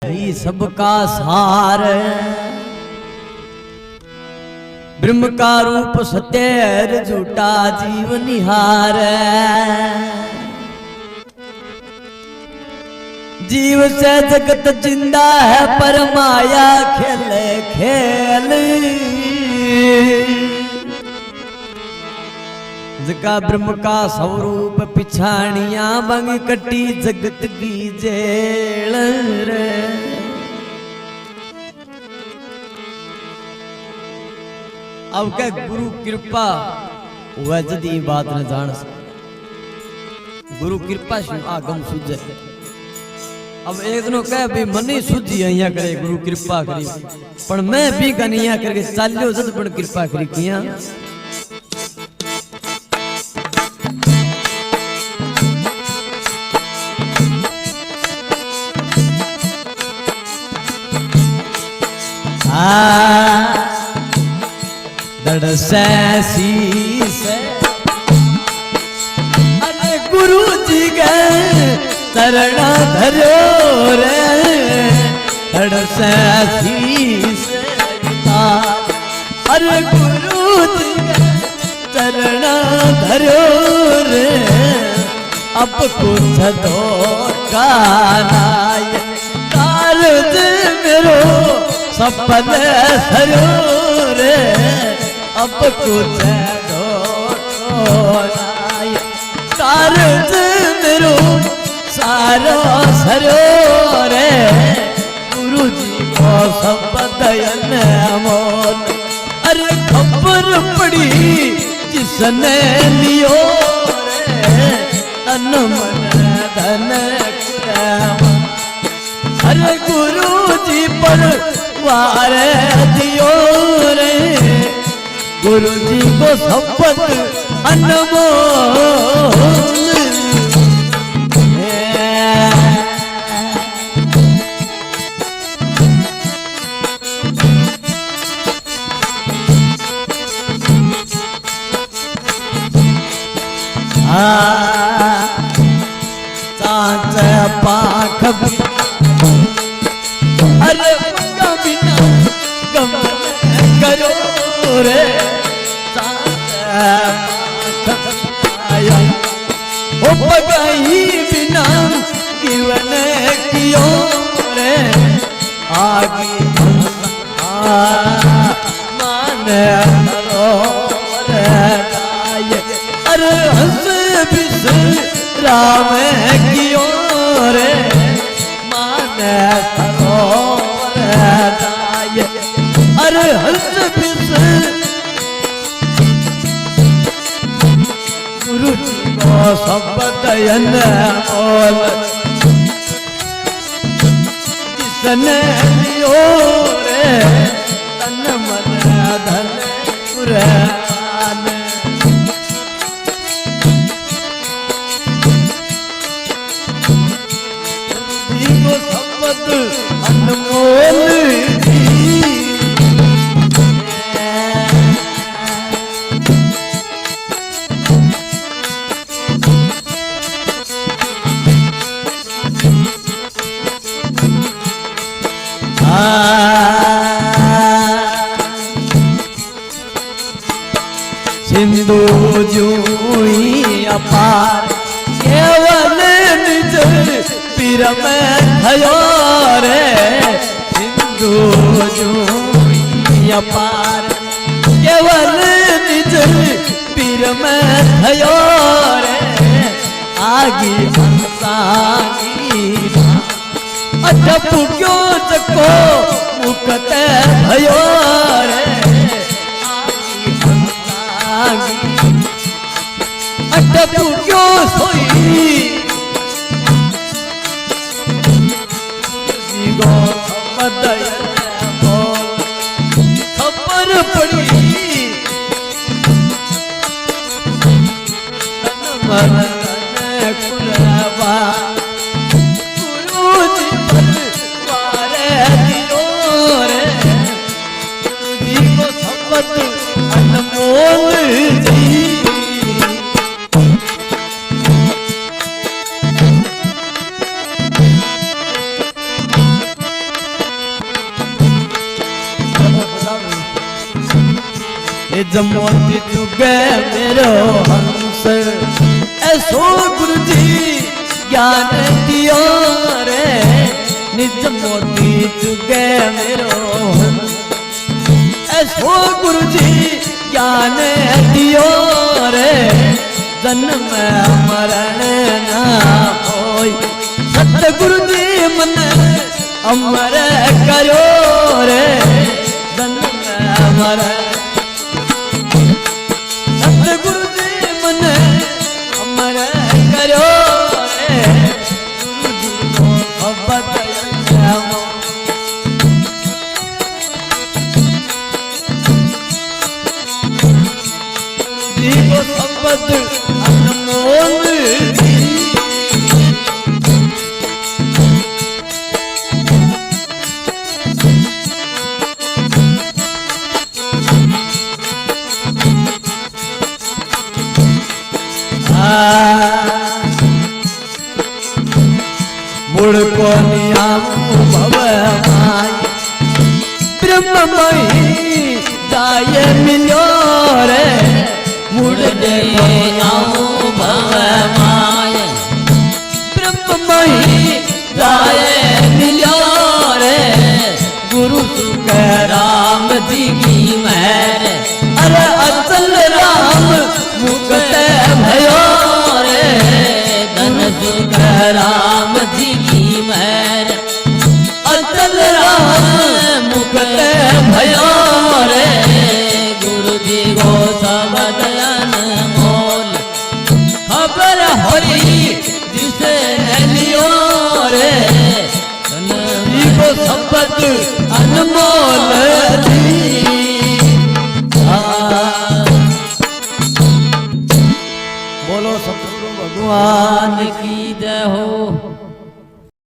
ही सबका सार, ब्रह्म का रूप सत्य झूठा जीव निहार। जीव से जगत जिंदा है पर माया खेले खेल। जका ब्रह्म का स्वरूप पिछाणिया बंग कटी जगत की जेल रे। अब क्या गुरु कृपा वह जदी बात न जान सके। गुरु कृपा से आगम सुझे। अब एक दिनों कह भाई मन ही सुझी अहिया करे गुरु कृपा करी, पर मैं भी कन्हैया करके चालियो जद पण कृपा करी किया। दड़ से शीस अरे गुरु जी गए चरणा धरो रे। दड़ से शीस अरे गुरु जी गए चरणा धरो रे। अब कुछ धोखा नाय कारज मेरो सपने सरो रे। अब कुछ धोनाय कारज मेरो सारो सरो रे। गुरु जी को सब दयन अमोल। अरे खबर पड़ी जिसने लियो रे तन मन धन कुरम। अरे गुरु जी पर वारे दियो रे। गुरु जी को शपथ अनमोल। चांच पाख अरे बिना गम करो रे। ओ पगाई बिना जीवन कियो रे। आगे मान अरे हंस बिस राम कियो रे। मान अरे हंस बिस गुरु जी को सब दयन अमोल। जिसने लियो रे तन मन धन कुरान। जी को शपथ अनमोल जी। सिंधु जूई अपार केवल निज पीर में भयो रे। सिंधु जूई अपार केवल निज पीर में भयो रे। आगी हंसागी अटप क्यों चको मुकते भयो रे। अटप क्यों सोई जीगो खबर पड़ी मन कुरवा। गुरु जी पर वारे दियो रे। गुरु जी को शपथ अनमोल जी। निज मोती चुगे मेरो हंस ऐसो गुरु जी ज्ञान दियो रे निज मोती चुगे मेरो हंस ऐसो गुरु जी ज्ञान दियो रे जन्म मरण ना होय सतगुरु जी मन अमर करो रे जन्म मरण सतगुरु जी मन अमर करो रे मोहब्बत जीवो संपद अनमोल मुड़ को नियामु भव माय ब्रह्ममयी जाय मिलो रे मुड़ को नियामु भव माय ब्रह्ममयी जाय मिलो रे गुरु सुख राम जी की महर अरे अचल राम मुक्त भयो रे धन सुख राम जी की महर अचल राम मुक्त भयो रे गुरु जी को शब्द अनमोल खबर हरी जिसे लियो रे धन जी को शब्द अनमोल बोलो सतगुरु भगवान की जय हो।